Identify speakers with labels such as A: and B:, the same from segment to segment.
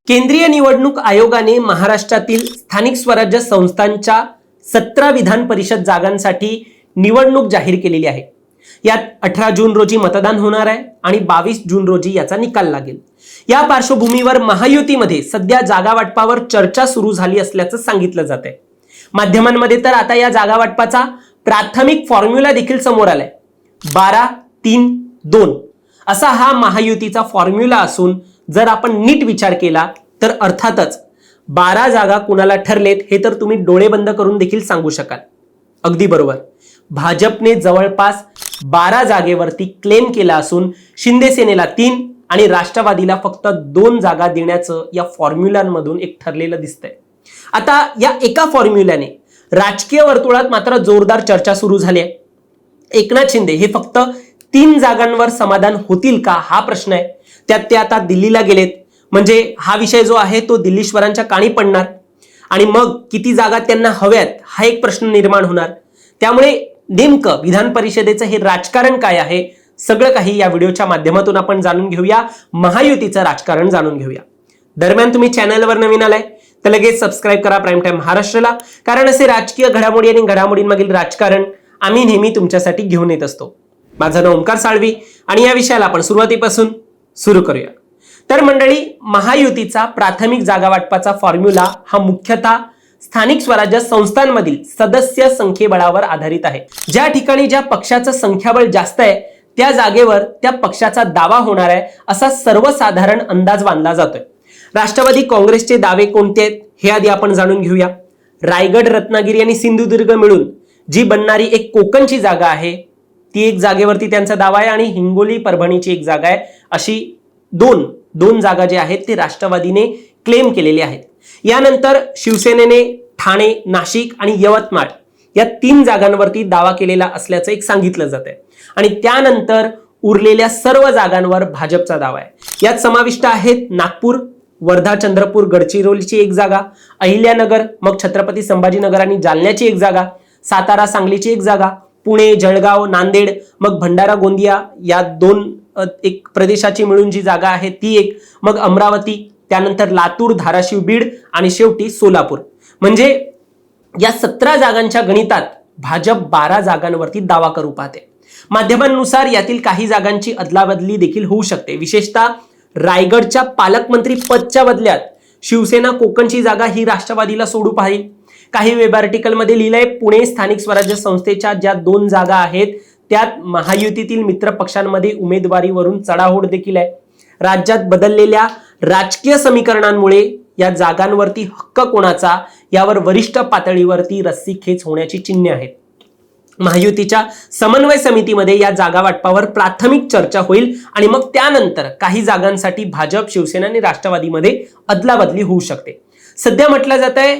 A: केंद्रीय निवडणूक आयोगाने महाराष्ट्रातील स्थानिक स्वराज्य संस्थांच्या 17 विधान परिषद जागांसाठी निवडणूक जाहीर केलेली आहे। यात 18 जून रोजी मतदान होणार आहे आणि 22 जून रोजी याचा निकाल लागेल। या पार्श्वभूमीवर महायुतीमध्ये सध्या जागा वाटपावर चर्चा सुरू झाली असल्याचं सांगितलं जात आहे। माध्यमांमध्ये तर आता या जागा वाटपाचा प्राथमिक फॉर्म्युला देखील समोर आलाय। 12-3-2 असा हा महायुतीचा फॉर्म्युला असून जर आपण नीट विचार केला तर अर्थातच 12 जागा कुणाला ठरलेत हे तर तुम्ही डोळे बंद करून देखील सांगू शकाल। अगदी बरोबर, भाजपने जवळपास 12 जागेवरती क्लेम केला असून शिंदे सेनेला 3 आणि राष्ट्रवादीला फक्त 2 जागा देण्याचं या फॉर्म्युलांमधून एक ठरलेलं दिसतंय। आता या एका फॉर्म्युल्याने राजकीय वर्तुळात मात्र जोरदार चर्चा सुरू झाली आहे। एकनाथ शिंदे हे फक्त 3 जागांवर समाधान होतील का हा प्रश्न आहे। त्यात ते आता दिल्लीला गेलेत, म्हणजे हा विषय जो आहे तो दिल्लीश्वरांच्या कानी पडणार आणि मग किती जागा त्यांना हव्यात हा एक प्रश्न निर्माण होणार। त्यामुळे नेमकं विधान परिषदेचं हे राजकारण काय आहे सगळं काही या व्हिडिओच्या माध्यमातून आपण जाणून घेऊया, महायुतीचं राजकारण जाणून घेऊया। दरम्यान तुम्ही चॅनलवर नवीन आलाय तर लगेच सबस्क्राइब करा प्राईम टाइम महाराष्ट्राला, कारण असे राजकीय घडामोडी आणि घडामोडींमागील राजकारण आम्ही नेहमी तुमच्यासाठी घेऊन येत असतो। माझं नाव ओंकार साळवी आणि या विषयाला आपण सुरुवातीपासून सुरू करूया। तर मंडळी, महायुतीचा प्राथमिक जागा वाटपाचा फॉर्म्युला हा मुख्यतः स्थानिक स्वराज्य संस्थांमधील सदस्य संख्येबळावर आधारित आहे। ज्या ठिकाणी ज्या पक्षाचं संख्याबळ जास्त आहे त्या जागेवर त्या पक्षाचा दावा होणार आहे असा सर्वसाधारण अंदाज बांधला जातोय। राष्ट्रवादी काँग्रेसचे दावे कोणते आहेत हे आधी आपण जाणून घेऊया। रायगड, रत्नागिरी आणि सिंधुदुर्ग मिळून जी बनणारी एक कोकणची जागा आहे ती एक जागेवरती त्यांचा दावा आहे आणि हिंगोली, परभणीची एक जागा आहे। अशी दोन जागा जे आहेत ते राष्ट्रवादीने क्लेम केलेले आहेत। यानंतर शिवसेनेने ठाणे, नाशिक आणि यवतमाळ या 3 जागांवरती दावा केलेला असल्याचं एक सांगितलं जात आहे आणि त्यानंतर उरलेल्या सर्व जागांवर भाजपचा दावा आहे। यात समाविष्ट आहेत नागपूर, वर्धा, चंद्रपूर, गडचिरोलीची एक जागा, अहिल्यानगर, मग छत्रपती संभाजीनगर आणि जालन्याची एक जागा, सातारा, सांगलीची एक जागा, पुणे, जळगाव, नांदेड, मग भंडारा, गोंदिया या 2 एक प्रदेशाची मिळून जी जागा आहे ती एक, मग अमरावती, त्यानंतर लातूर, धाराशिव, बीड आणि शेवटी सोलापूर। म्हणजे या 17 जागांच्या गणितात भाजप 12 जागांवरती दावा करू पाहते। माध्यमांनुसार यातील काही जागांची अदलाबदली देखील होऊ शकते। विशेषतः रायगडच्या पालकमंत्री पदच्या बदल्यात शिवसेना कोकणची जागा ही राष्ट्रवादीला सोडू पाहिल। काही वेब आर्टिकलमध्ये लिहिलंय पुणे स्थानिक स्वराज्य संस्थेच्या ज्या 2 जागा आहेत त्यात महायुतीतील मित्र पक्षांमध्ये उमेदवारीवरून चढाओढ देखील आहे। राज्यात बदललेल्या राजकीय समीकरणांमुळे या जागांवरती हक्क कोणाचा यावर वरिष्ठ पातळीवरती रस्सीखेच होण्याची चिन्हे आहेत। महायुतीच्या समन्वय समितीमध्ये या जागा वाटपावर प्राथमिक चर्चा होईल आणि मग त्यानंतर काही जागांसाठी भाजप, शिवसेना आणि राष्ट्रवादीमध्ये अदलाबदली होऊ शकते। सध्या म्हटलं जात आहे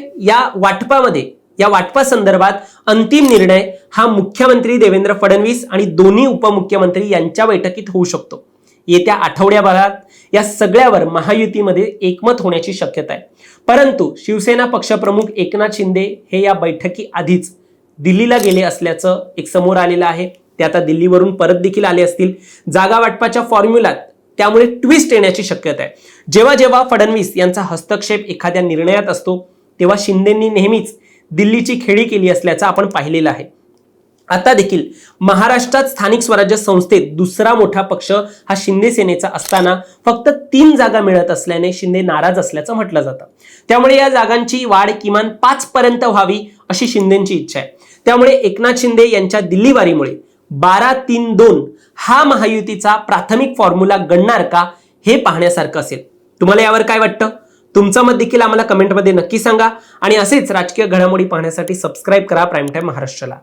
A: या वाटपा संदर्भात अंतिम निर्णय हा मुख्यमंत्री देवेंद्र फडणवीस आणि दोन्ही उपमुख्यमंत्री यांच्या बैठकीत होऊ शकतो। येत्या आठवड्याभरात या सगळ्यावर महायुतीमध्ये एकमत होण्याची शक्यता आहे। परंतु शिवसेना पक्षप्रमुख एकनाथ शिंदे हे या बैठकी आधीच दिल्लीला गेले असल्याचं एक समोर आलेलं आहे। ते आता दिल्लीवरून परत देखील आले असतील। जागा वाटपाच्या फॉर्म्युलात त्यामुळे ट्विस्ट येण्याची शक्यता आहे। जेव्हा जेव्हा फडणवीस यांचा हस्तक्षेप एखाद्या निर्णयात असतो तेव्हा शिंदेंनी नेहमीच दिल्लीची खेळी केली असल्याचं आपण पाहिलेलं आहे। आता देखील महाराष्ट्रात स्थानिक स्वराज्य संस्थेत दुसरा मोठा पक्ष हा शिंदे सेनेचा असताना फक्त 3 जागा मिळत असल्याने शिंदे नाराज असल्याचं म्हटलं जातं। त्यामुळे या जागांची वाढ किमान 5 पर्यंत व्हावी अशी शिंदेंची इच्छा आहे। त्यामुळे एकनाथ शिंदे यांच्या दिल्लीवारीमुळे 12-3-2 हा महायुतीचा प्राथमिक फॉर्म्युला गणणार का हे पाहण्यासारखं असेल। तुम्हाला यावर काय वाटतं? तुमचं मत देखील आम्हाला कमेंटमध्ये नक्की सांगा आणि असेच राजकीय घडामोडी पाहण्यासाठी सबस्क्राइब करा प्राईम टाइम महाराष्ट्राला।